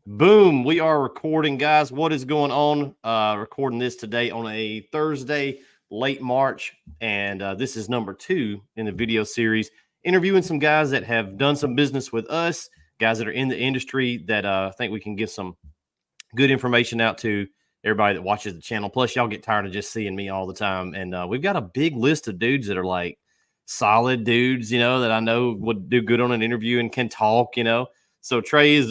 Boom. We are recording, guys. What is going on? Recording this today on a Thursday, late March. And this is number 2 in the video series, interviewing some guys that have done some business with us, guys that are in the industry that I think we can give some good information out to everybody that watches the channel. Plus, y'all get tired of just seeing me all the time. And we've got a big list of dudes that are like solid dudes, that I know would do good on an interview and can talk, So Trey's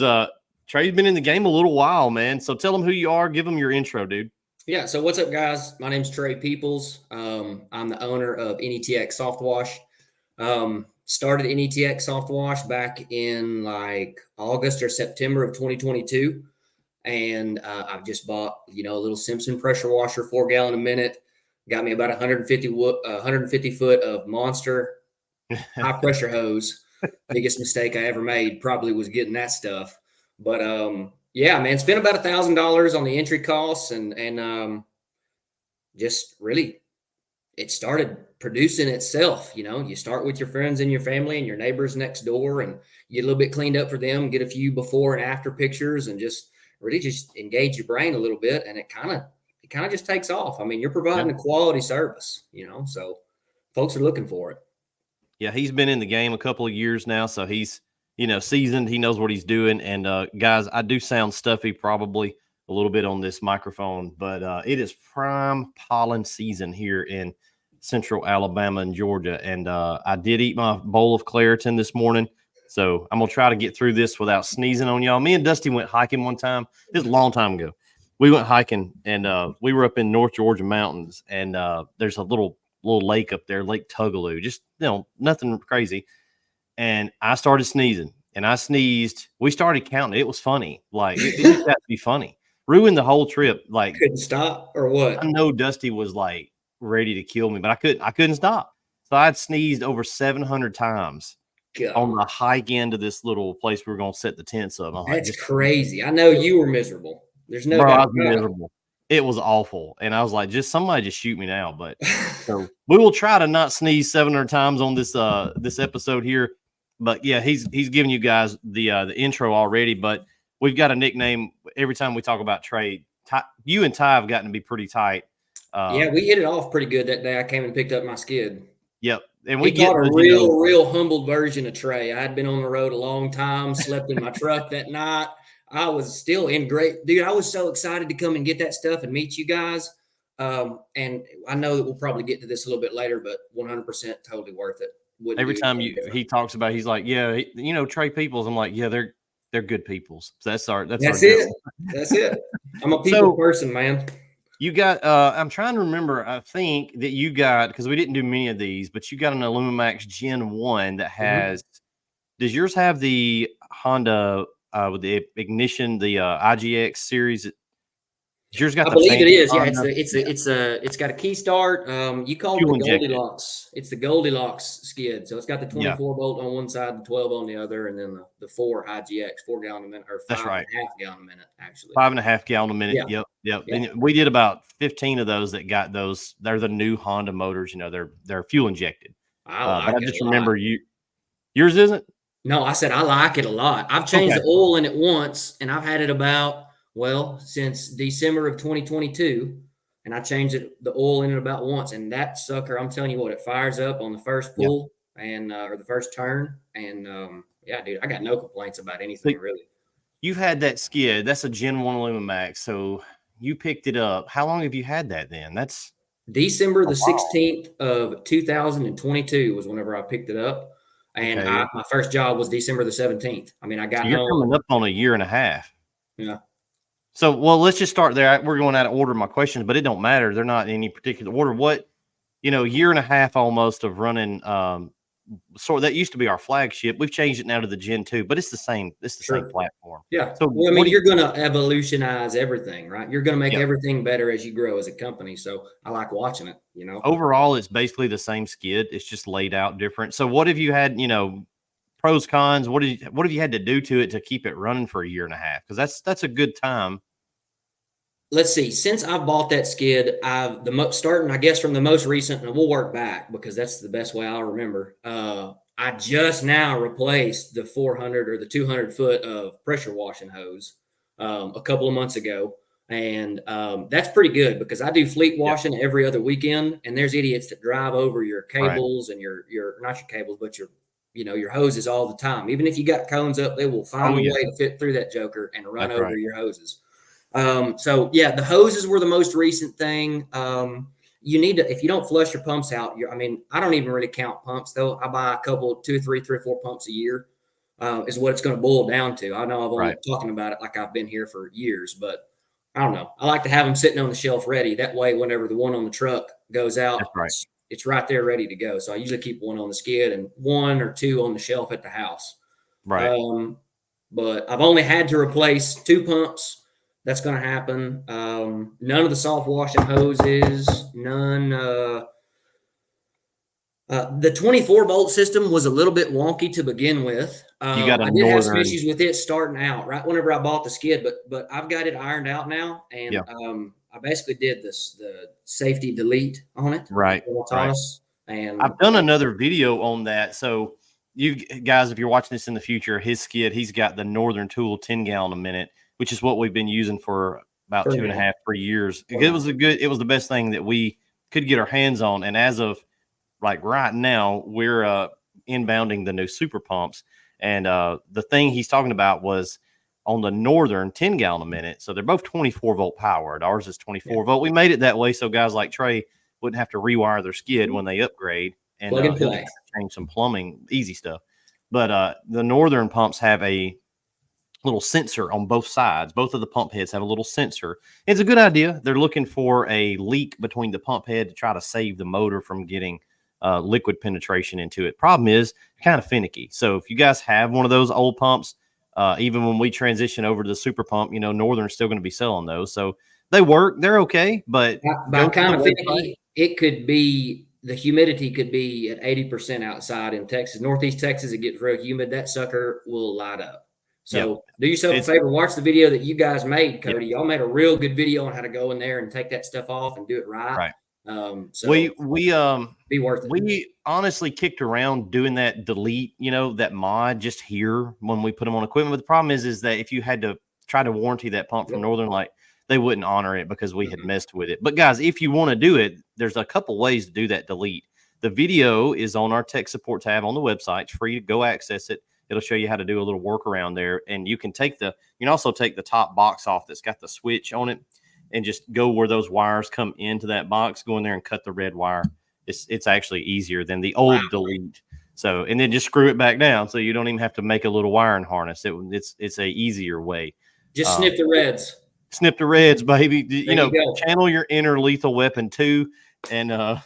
been in the game a little while, man. So tell them who you are. Give them your intro, dude. Yeah. So what's up, guys? My name's Trey Peoples. I'm the owner of NETX Softwash. Started NETX Softwash back in like August or September of 2022. And I've just bought, a little Simpson pressure washer, 4 gallon a minute. Got me about 150 foot of monster high pressure hose. Biggest mistake I ever made probably was getting that stuff. But yeah, man, spent about $1,000 on the entry costs, and just really, it started producing itself. You start with your friends and your family and your neighbors next door, and you get a little bit cleaned up for them, get a few before and after pictures, and just really just engage your brain a little bit, and it kind of just takes off. I mean, you're providing a quality service, so folks are looking for it. Yeah, he's been in the game a couple of years now, so he's seasoned. He knows what he's doing. And guys, I do sound stuffy probably a little bit on this microphone, but it is prime pollen season here in central Alabama and Georgia. And I did eat my bowl of Claritin this morning, so I'm gonna try to get through this without sneezing on y'all. Me and Dusty went hiking one time. This is a long time ago. We went hiking, and we were up in North Georgia mountains, and there's a little lake up there, Lake Tugaloo, just nothing crazy. And I started sneezing, and I sneezed. We started counting. It was funny. Like it just had to be funny. Ruined the whole trip. Like couldn't stop or what? I know Dusty was like ready to kill me, but I couldn't stop. So I'd sneezed over 700 times on the hike into this little place we were going to set the tents up. That's like, crazy. I know you were miserable. There's no doubt. I was miserable. It was awful. And I was like, somebody just shoot me now. But so we will try to not sneeze 700 times on this this episode here. But yeah, he's giving you guys the intro already. But we've got a nickname every time we talk about Trey. You and Ty have gotten to be pretty tight. Yeah, we hit it off pretty good that day. I came and picked up my skid. Yep. And we got a real humbled version of Trey. I had been on the road a long time, slept in my truck that night. I was still in great, dude. I was so excited to come and get that stuff and meet you guys. And I know that we'll probably get to this a little bit later, but 100% totally worth it. Every time he talks about it, he's like, yeah, Trey Peoples. I'm like, yeah, they're good peoples. So that's it. That's it. I'm a people person, man. You got, I'm trying to remember. I think that you got, because we didn't do many of these, but you got an Illumimax Gen 1 that has, does yours have the Honda with the ignition, the IGX series? Yours got I believe it is. Yeah, it's got a key start. You call it the Goldilocks. It's the Goldilocks skid. So it's got the 24 volt on one side, the 12 on the other, and then the 4 IGX, 4 gallon a minute, or 5.5 gallon a minute, actually. 5.5 gallon a minute. Yeah. Yep. And we did about 15 of those that got those. They're the new Honda motors. They're fuel injected. I just remember yours isn't. No, I said I like it a lot. I've changed the oil in it once, and I've had it since December of 2022, and I changed the oil in it about once, and that sucker, I'm telling you what, it fires up on the first pull and or the first turn, and yeah, dude, I got no complaints about anything really. You've had that skid. That's a Gen 1 Illumimax, so you picked it up. How long have you had that then? That's December the 16th of 2022 was whenever I picked it up. And my first job was December the 17th. I mean, I got you're coming up on a year and a half. Yeah. So, well, let's just start there. We're going out of order my questions, but it don't matter. They're not in any particular order. What, year and a half almost of running. So that used to be our flagship. We've changed it now to the Gen 2, but it's the same. It's the same platform. Yeah. So, well, I mean, you're going to evolutionize everything, right? You're going to make everything better as you grow as a company. So I like watching it, Overall, it's basically the same skid. It's just laid out different. So what have you had, pros, cons? What have you had to do to it to keep it running for a year and a half? Because that's a good time. Let's see. Since I bought that skid, starting, I guess, from the most recent, and we'll work back because that's the best way I'll remember. I just now replaced the 400 or the 200 foot of pressure washing hose. a couple of months ago. And that's pretty good because I do fleet washing every other weekend, and there's idiots that drive over your cables and your not your cables, but your hoses all the time. Even if you got cones up, they will find a way to fit through that joker and run over your hoses. So yeah, the hoses were the most recent thing. You need to, if you don't flush your pumps out, I don't even really count pumps though. I buy a couple, 2, 3, 3 or 4 pumps a year, is what it's going to boil down to. I know I've only talking about it like I've been here for years, but I don't know. I like to have them sitting on the shelf ready. That way, whenever the one on the truck goes out, it's right there ready to go. So I usually keep one on the skid and 1 or 2 on the shelf at the house. Right. But I've only had to replace 2 pumps. That's going to happen. None of the soft washing hoses, none. The 24-volt system was a little bit wonky to begin with. You got a I did have some issues with it starting out right whenever I bought the skid, but I've got it ironed out now, and I basically did the safety delete on it. Right. And I've done another video on that. So you guys, if you're watching this in the future, his skid, he's got the Northern Tool 10 gallon a minute, which is what we've been using for about 2.5, 3 years. It was the best thing that we could get our hands on. And as of like right now, we're inbounding the new super pumps. And the thing he's talking about was on the Northern 10 gallon a minute. So they're both 24-volt powered. Ours is 24-volt. We made it that way so guys like Trey wouldn't have to rewire their skid when they upgrade, and change some plumbing, easy stuff. But the Northern pumps have a little sensor on both sides. Both of the pump heads have a little sensor. It's a good idea. They're looking for a leak between the pump head to try to save the motor from getting liquid penetration into it. Problem is kind of finicky. So if you guys have one of those old pumps, even when we transition over to the super pump, Northern's still going to be selling those. So they work. They're okay. But by kind of finicky, it could be the humidity could be at 80% outside in Texas. Northeast Texas, it gets real humid. That sucker will light up. So do yourself a favor. Watch the video that you guys made, Cody. Y'all made a real good video on how to go in there and take that stuff off and do it right. So we be worth it. We honestly kicked around doing that delete, that mod just here when we put them on equipment. But the problem is that if you had to try to warranty that pump from Northern, like they wouldn't honor it because we had messed with it. But guys, if you want to do it, there's a couple ways to do that delete. The video is on our tech support tab on the website. It's free to go access it. It'll show you how to do a little workaround there. And you can also take the top box off that's got the switch on it and just go where those wires come into that box, go in there and cut the red wire. It's actually easier than the old delete. So, and then just screw it back down. So you don't even have to make a little wiring harness. It's a easier way. Just snip the reds. Snip the reds, baby. Channel your inner lethal weapon too, and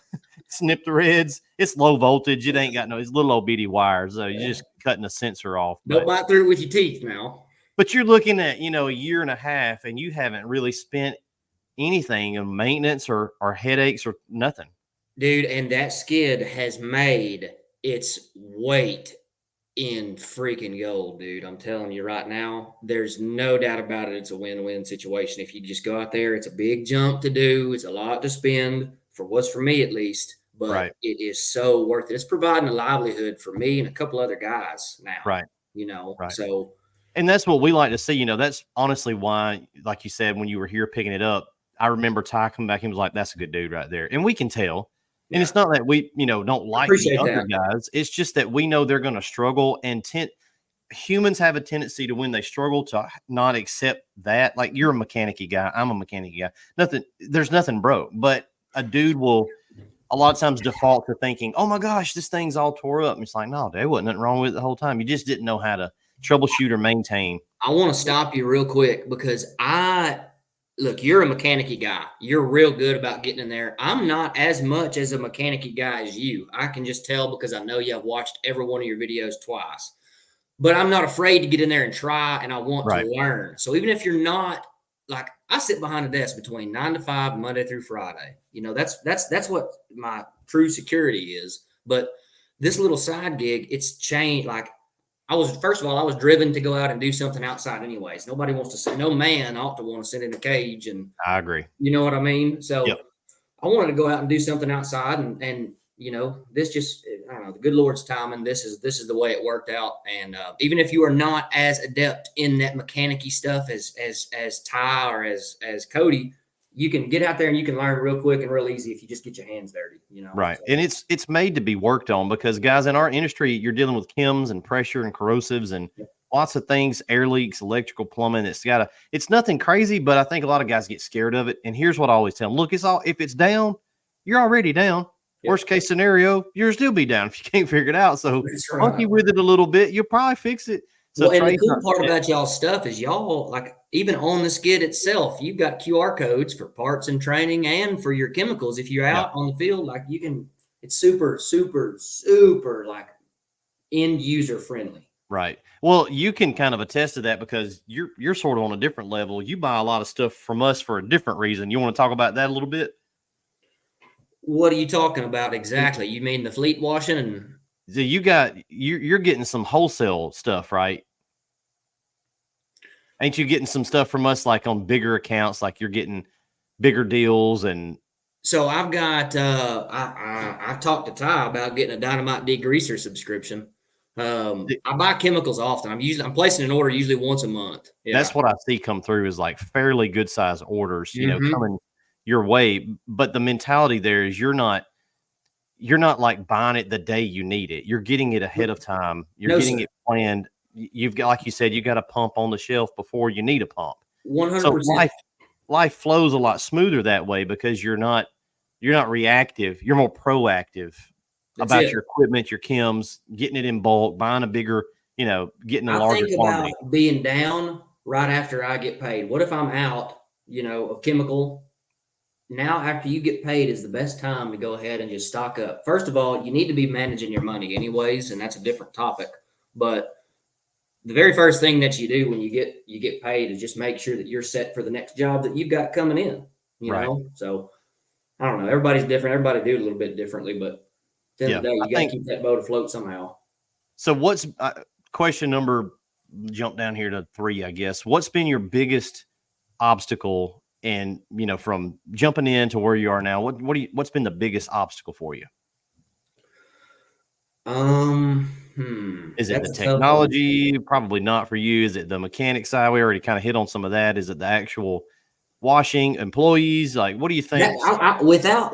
snip the reds. It's low voltage. It ain't got it's little old bitty wires. So you're just cutting a sensor off. Don't bite through it with your teeth now. But you're looking at, a year and a half, and you haven't really spent anything in maintenance or headaches or nothing. Dude, and that skid has made its weight in freaking gold, dude. I'm telling you right now, there's no doubt about it. It's a win-win situation. If you just go out there, it's a big jump to do. It's a lot to spend for me at least, but it is so worth it. It's providing a livelihood for me and a couple other guys now. So. And that's what we like to see. That's honestly why, like you said, when you were here picking it up, I remember Ty coming back and was like, that's a good dude right there. And we can tell. And it's not that we, don't like the other guys. It's just that we know they're going to struggle. And humans have a tendency to, when they struggle, to not accept that. Like, you're a mechanic-y guy. I'm a mechanic-y guy. There's nothing broke. But a dude will a lot of times default to thinking, oh my gosh, this thing's all tore up. And it's like, no, there wasn't nothing wrong with it the whole time. You just didn't know how to troubleshoot or maintain. I want to stop you real quick because look, you're a mechanic-y guy. You're real good about getting in there. I'm not as much as a mechanic-y guy as you. I can just tell because I know you have watched every one of your videos twice. But I'm not afraid to get in there and try, and I want to learn. So even if you're not, like, I sit behind a desk between 9 to 5, Monday through Friday. That's what my true security is. But this little side gig, it's changed. Like, I was driven to go out and do something outside anyways. Nobody wants to sit. No man ought to want to sit in a cage. And I agree. You know what I mean? So I wanted to go out and do something outside and this just, I don't know, the good Lord's timing. This is the way it worked out. And even if you are not as adept in that mechanic-y stuff as Ty or as Cody, you can get out there and you can learn real quick and real easy if you just get your hands dirty, you know. Right. So, And it's made to be worked on because guys in our industry, you're dealing with chems and pressure and corrosives and lots of things, air leaks, electrical plumbing. It's nothing crazy, but I think a lot of guys get scared of it. And here's what I always tell them: look, if it's down, you're already down. yep. Worst case scenario, you'll still be down if you can't figure it out. So That's monkey right. with it a little bit, you'll probably fix it. So Well, and the Trey's cool not part about y'all's stuff is y'all, like, even on the skid itself, you've got QR codes for parts and training and for your chemicals. If you're yeah. out on the field, like, you can, it's super, super, super, like, end user friendly. Right. Well, you can kind of attest to that because you're sort of on a different level. You buy a lot of stuff from us for a different reason. You want to talk about that a little bit? What are you talking about exactly? You mean the fleet washing and So you're getting some wholesale stuff, right? Ain't you getting some stuff from us like on bigger accounts, like you're getting bigger deals and so I've got I talked to Ty about getting a Dynamite degreaser subscription. I buy chemicals often. I'm placing an order usually once a month. Yeah. that's what I see come through is like fairly good size orders, Mm-hmm. coming your way. But the mentality there is you're not like buying it the day you need it. You're getting it ahead of time. You're No, getting sir. it planned. You've got, like you said, you got a pump on the shelf before you need a pump. So 100%. life flows a lot smoother that way because you're not reactive. You're more proactive That's about it. your equipment, your chems, getting it in bulk, buying a bigger, getting a I larger think quantity. about being down right after I get paid. What if I'm out, of chemical? Now, after you get paid, is the best time to go ahead and just stock up. First of all, you need to be managing your money anyways, and that's a different topic. But the very first thing that you do when you get paid is just make sure that you're set for the next job that you've got coming in. Right. So I don't know. Everybody's different. Everybody do it a little bit differently, but at the end Yeah. of the day, I you got to think keep that boat afloat somehow. so. What's question number? Jump down here to 3, I guess. What's been your biggest obstacle and from jumping in to where you are now, what's been the biggest obstacle for you? Is it the That's a tough one. technology? Probably not for you. Is it the mechanic side? We already kind of hit on some of that. Is it the actual washing employees? Like, what do you That think? without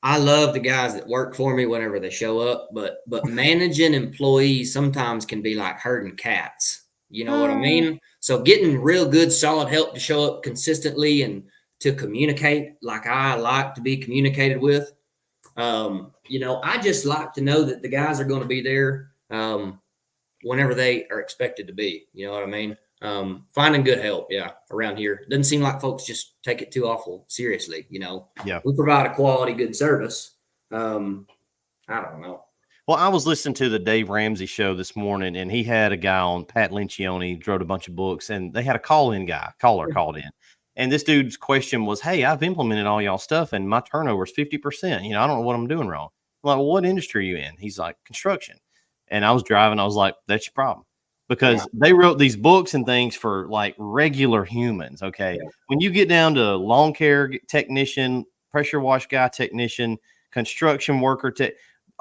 I love the guys that work for me whenever they show up, but managing employees sometimes can be like herding cats. You know what I mean? So getting real good, solid help to show up consistently and to communicate like I like to be communicated with. I just like to know that the guys are going to be there whenever they are expected to be. You know what I mean? Finding good help, yeah, around here. Doesn't seem like folks just take it too awful seriously. Yeah. We provide a quality, good service. I don't know. Well, I was listening to the Dave Ramsey show this morning, and he had a guy on, Pat Lencioni, wrote a bunch of books, and they had a caller called in. And this dude's question was, hey, I've implemented all y'all stuff, and my turnover is 50%. I don't know what I'm doing wrong. I'm like, well, what industry are you in? He's like, construction. And I was driving. I was like, that's your problem. Yeah, Because they wrote these books and things for like regular humans. Okay. yeah, When you get down to lawn care technician, pressure wash guy technician, construction worker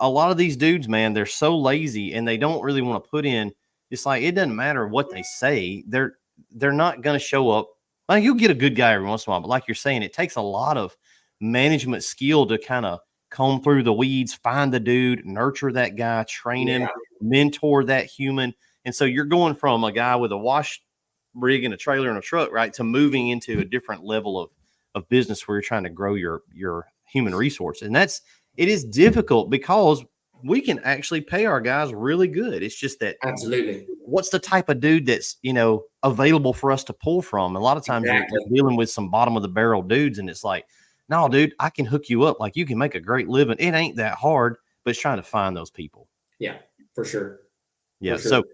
a lot of these dudes, man, they're so lazy and they don't really want to put in. It's like it doesn't matter what they say; they're not going to show up. Like you'll get a good guy every once in a while, but like you're saying, it takes a lot of management skill to kind of comb through the weeds, find the dude, nurture that guy, train him, yeah. mentor that human. And so you're going from a guy with a wash rig and a trailer and a truck, right, to moving into a different level of business where you're trying to grow your human resource, and it is difficult because we can actually pay our guys really good. It's just that Absolutely, what's the type of dude that's, available for us to pull from? A lot of times you're exactly. dealing with some bottom of the barrel dudes, and it's like, no, dude, I can hook you up. Like you can make a great living. It ain't that hard, but it's trying to find those people. Yeah, for sure, for Yeah. sure. So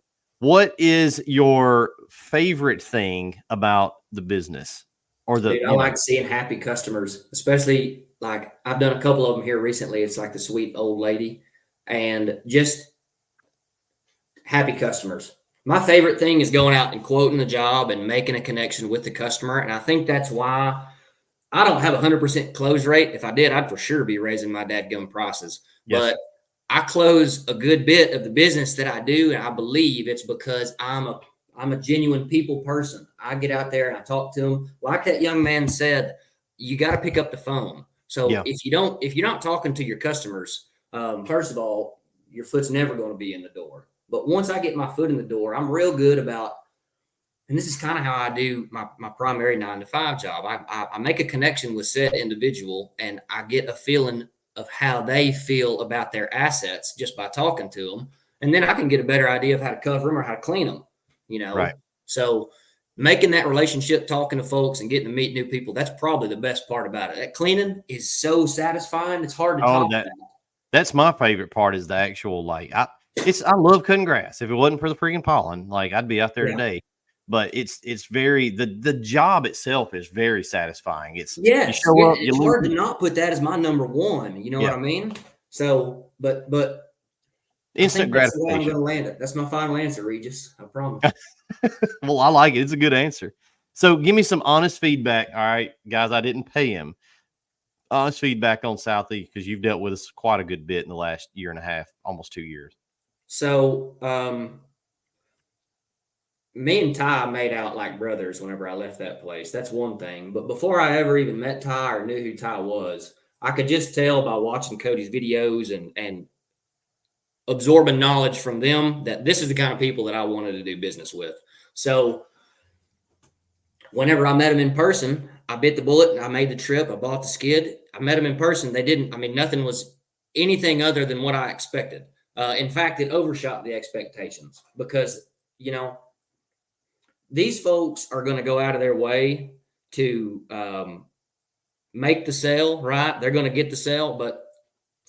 what is your favorite thing about the business or Dude, I like seeing happy customers, especially like I've done a couple of them here recently. It's like the sweet old lady and just happy customers. My favorite thing is going out and quoting the job and making a connection with the customer. And I think that's why I don't have 100% close rate. If I did, I'd for sure be raising my dadgum prices. Yes. But I close a good bit of the business that I do, and I believe it's because I'm a genuine people person. I get out there and I talk to them. Like that young man said, you got to pick up the phone. So if you're not talking to your customers, first of all, your foot's never going to be in the door. But once I get my foot in the door, I'm real good about, and this is kind of how I do my primary 9-to-5 job. I make a connection with said individual, and I get a feeling of how they feel about their assets just by talking to them. And then I can get a better idea of how to cover them or how to clean them, you know? Right. So making that relationship, talking to folks and getting to meet new people, that's probably the best part about it. That cleaning is so satisfying. It's hard to top that. That's my favorite part is the actual, like, I love cutting grass. If it wasn't for the freaking pollen, like I'd be out there today. But it's very, the job itself is very satisfying. It's you show up, it's hard to not put that as my number one. You know what I mean? So, but instant gratification. That's the way I'm going to land it. That's my final answer, Regis. I promise. Well, I like it. It's a good answer. So give me some honest feedback. All right, guys, I didn't pay him. Honest feedback on Southie, because you've dealt with us quite a good bit in the last year and a half, almost 2 years. So, me and Ty made out like brothers whenever I left that place. That's one thing. But before I ever even met Ty or knew who Ty was, I could just tell by watching Cody's videos and absorbing knowledge from them that this is the kind of people that I wanted to do business with. So whenever I met him in person, I bit the bullet and I made the trip. I bought the skid. I met him in person. Nothing was anything other than what I expected. In fact, it overshot the expectations because, you know, these folks are going to go out of their way to make the sale, right? They're going to get the sale, but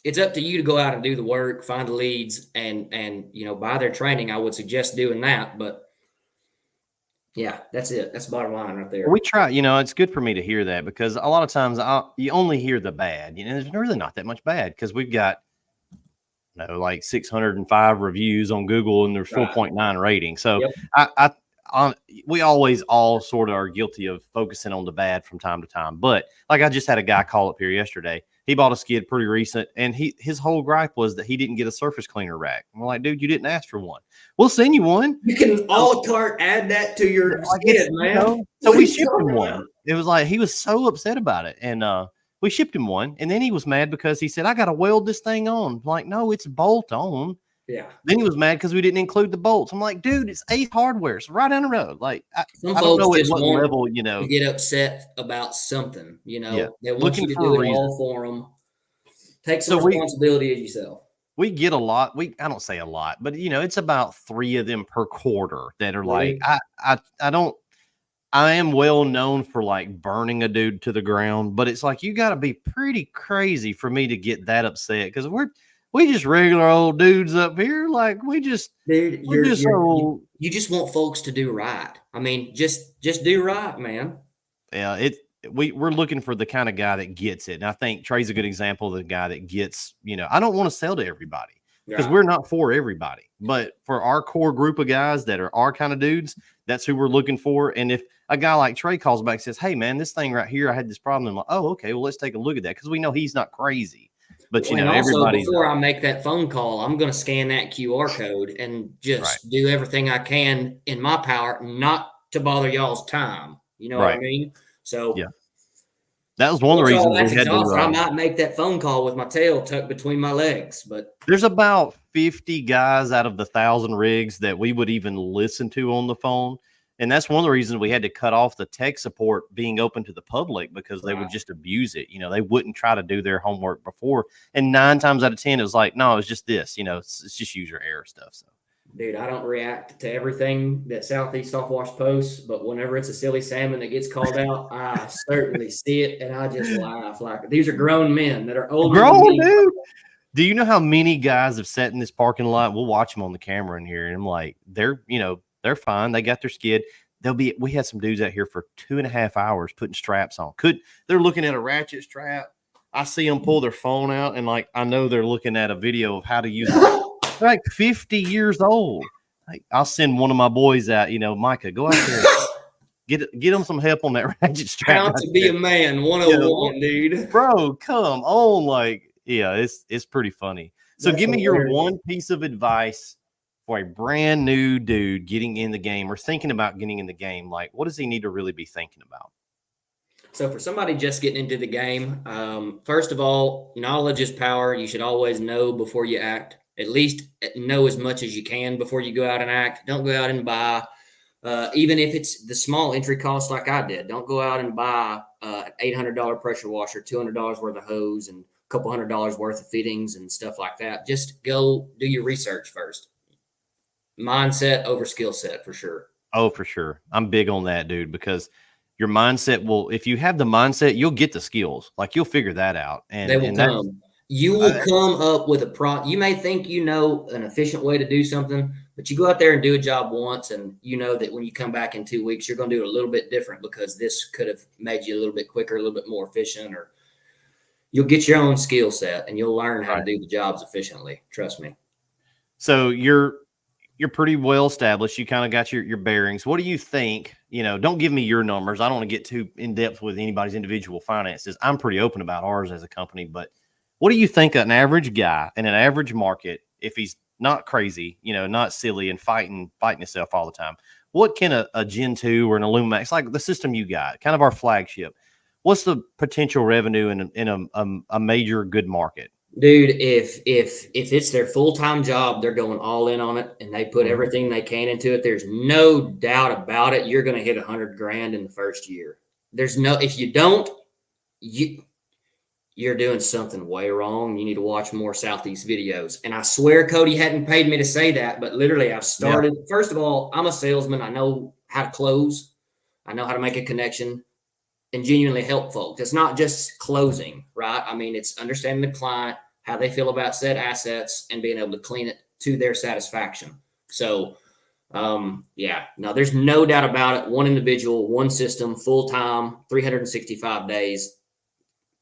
it's up to you to go out and do the work, find the leads, and you know, buy their training. I would suggest doing that, but yeah, that's it. That's the bottom line right there. We try, you know, it's good for me to hear that because a lot of times you only hear the bad. You know, there's really not that much bad because we've got, you know, like 605 reviews on Google and there's 4.9 rating. So we always all sort of are guilty of focusing on the bad from time to time. But like I just had a guy call up here yesterday. He bought a skid pretty recent, and his whole gripe was that he didn't get a surface cleaner rack. I'm like, dude, you didn't ask for one. We'll send you one. You can a la carte add that to your skid, man. You know, so we shipped him one. It was like he was so upset about it, and we shipped him one. And then he was mad because he said, "I got to weld this thing on." I'm like, no, it's bolt on. Yeah. Then he was mad because we didn't include the bolts. I'm like, dude, it's Ace Hardware. It's right down the road. Like, I don't know at what level, you know, to get upset about something. You know, yeah. They want you to do it all for them. Take some responsibility of yourself. We get a lot. I don't say a lot, but you know, it's about 3 of them per quarter that are like, I am well known for like burning a dude to the ground, but it's like you got to be pretty crazy for me to get that upset because we just regular old dudes up here. Like we just, dude, you just want folks to do right. I mean, just do right, man. Yeah, we're looking for the kind of guy that gets it. And I think Trey's a good example of the guy that gets, you know, I don't want to sell to everybody because we're not for everybody, but for our core group of guys that are our kind of dudes, that's who we're looking for. And if a guy like Trey calls back and says, "Hey man, this thing right here, I had this problem." I'm like, "Oh, okay, well, let's take a look at that." Cause we know he's not crazy, but you know, everybody's before I make that phone call, I'm going to scan that QR code and just do everything I can in my power, not to bother y'all's time. You know what I mean? So yeah, that was one of the reasons we had to. I might make that phone call with my tail tucked between my legs, but there's about 50 guys out of the 1,000 rigs that we would even listen to on the phone, and that's one of the reasons we had to cut off the tech support being open to the public because they would just abuse it. You know, they wouldn't try to do their homework before, and 9 times out of 10, it was like, no, it's just this. You know, it's just user error stuff. So. Dude, I don't react to everything that Southeast Softwash posts, but whenever it's a silly salmon that gets called out, I certainly see it and I just laugh. Like these are grown men that are older. Grown, dude. Do you know how many guys have sat in this parking lot? We'll watch them on the camera in here, and I'm like, they're fine. They got their skid. We had some dudes out here for 2.5 hours putting straps on. They're looking at a ratchet strap. I see them pull their phone out, and like I know they're looking at a video of how to use it. They're like 50 years old. Like, I'll send one of my boys out, you know, Micah, go out there. Get them some help on that ratchet strap. How Right to be there. a man 101, dude. Bro, come on. Like, yeah, it's pretty funny. So That's give me your hilarious. one piece of advice for a brand new dude getting in the game or thinking about getting in the game. Like, what does he need to really be thinking about? So for somebody just getting into the game, first of all, knowledge is power. You should always know before you act. At least know as much as you can before you go out and act. Don't go out and buy, even if it's the small entry cost like I did. Don't go out and buy an $800 pressure washer, $200 worth of hose, and a couple $100 worth of fittings and stuff like that. Just go do your research first. Mindset over skill set for sure. Oh, for sure. I'm big on that, dude, because your mindset will, if you have the mindset, you'll get the skills. Like, you'll figure that out. They will And that's, come. You will come up with you may think you know an efficient way to do something, but you go out there and do a job once, and you know that when you come back in 2 weeks, you're going to do it a little bit different because this could have made you a little bit quicker, a little bit more efficient, or you'll get your own skill set and you'll learn how to do the jobs efficiently. Trust me. so you're pretty well established. You kind of got your bearings. What do you think? Don't give me your numbers. I don't want to get too in depth with anybody's individual finances. I'm pretty open about ours as a company, but what do you think an average guy in an average market, if he's not crazy, not silly and fighting himself all the time, what can a Gen 2 or an Illumax, like the system you got, kind of our flagship, what's the potential revenue in a major good market? Dude, if it's their full-time job, they're going all in on it and they put Mhm. everything they can into it. There's no doubt about it. You're going to hit 100 grand in the first year. If you don't, you're doing something way wrong. You need to watch more Southeast videos. And I swear Cody hadn't paid me to say that, but literally I've started. Yeah. First of all, I'm a salesman. I know how to close. I know how to make a connection and genuinely help folks. It's not just closing, right? I mean, it's understanding the client, how they feel about said assets, and being able to clean it to their satisfaction. So, there's no doubt about it. One individual, one system, full time, 365 days.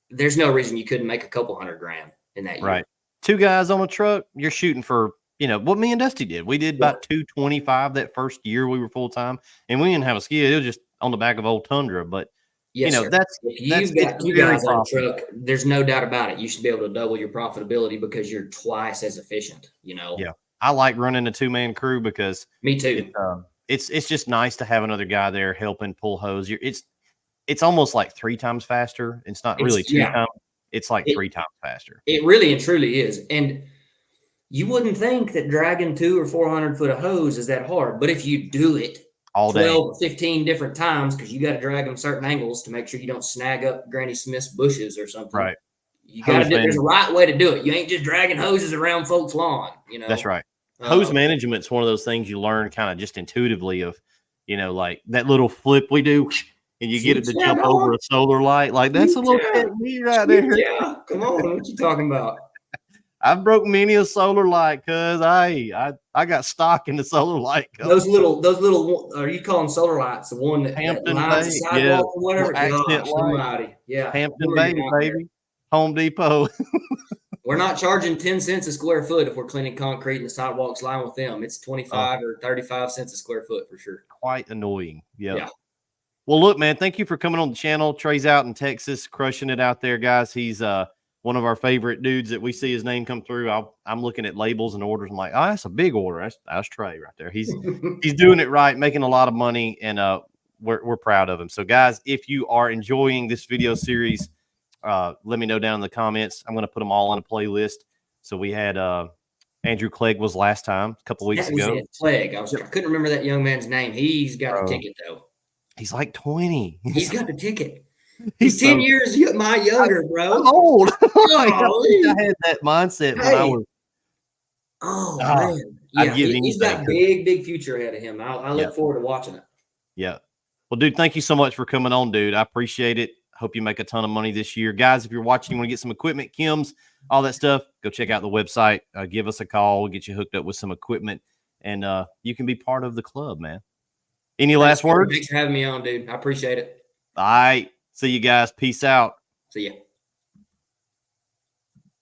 There's no reason you couldn't make a couple $100 grand in that year. Right. Two guys on a truck, you're shooting for, what me and Dusty did. We did about 225 that first year we were full time, and we didn't have a skid. It was just on the back of old Tundra, but yes, sir. If you've got two guys on a truck, there's no doubt about it. You should be able to double your profitability because you're twice as efficient, Yeah. I like running a 2-man crew because me too. It's just nice to have another guy there helping pull hose. It's almost like 3 times faster. It's not really 2 times. It's like 3 times faster. It really and truly is. And you wouldn't think that dragging 200 or 400 foot of hose is that hard, but if you do it all 12 day. 15 different times, because you got to drag them certain angles to make sure you don't snag up Granny Smith's bushes or something. Right. You got to do. There's a right way to do it. You ain't just dragging hoses around folks' lawn. That's right. Hose management's one of those things you learn kind of just intuitively of, like that little flip we do, and you get it to jump over a solar light. Like, that's a little technique right there. Yeah, come on. What you talking about? I've broke many a solar light because I got stock in the solar light. Those little, are you calling solar lights the one that lines the sidewalk or whatever? Accent light. Yeah. Hampton Bay, baby. Home Depot. We're not charging 10 cents a square foot if we're cleaning concrete and the sidewalks line with them. It's 25 or 35 cents a square foot for sure. Quite annoying. Yep. Yeah. Well, look, man, thank you for coming on the channel. Trey's out in Texas, crushing it out there, guys. He's one of our favorite dudes that we see his name come through. I'm looking at labels and orders. I'm like, oh, that's a big order. That's Trey right there. He's doing it right, making a lot of money, and we're proud of him. So, guys, if you are enjoying this video series, let me know down in the comments. I'm going to put them all on a playlist. So we had Andrew Clegg was last time, a couple weeks ago. Clegg. I couldn't remember that young man's name. He's got the ticket, though. He's like 20. He's got the ticket. He's 10 years my younger, bro. I'm old. I had that mindset when I was. Oh, man. Yeah, he's got big future ahead of him. I look forward to watching it. Yeah. Well, dude, thank you so much for coming on, dude. I appreciate it. Hope you make a ton of money this year. Guys, if you're watching, you want to get some equipment, Kim's, all that stuff, go check out the website. Give us a call. We'll get you hooked up with some equipment, and you can be part of the club, man. Any last words? Thanks for having me on, dude. I appreciate it. All right. See you guys. Peace out. See ya.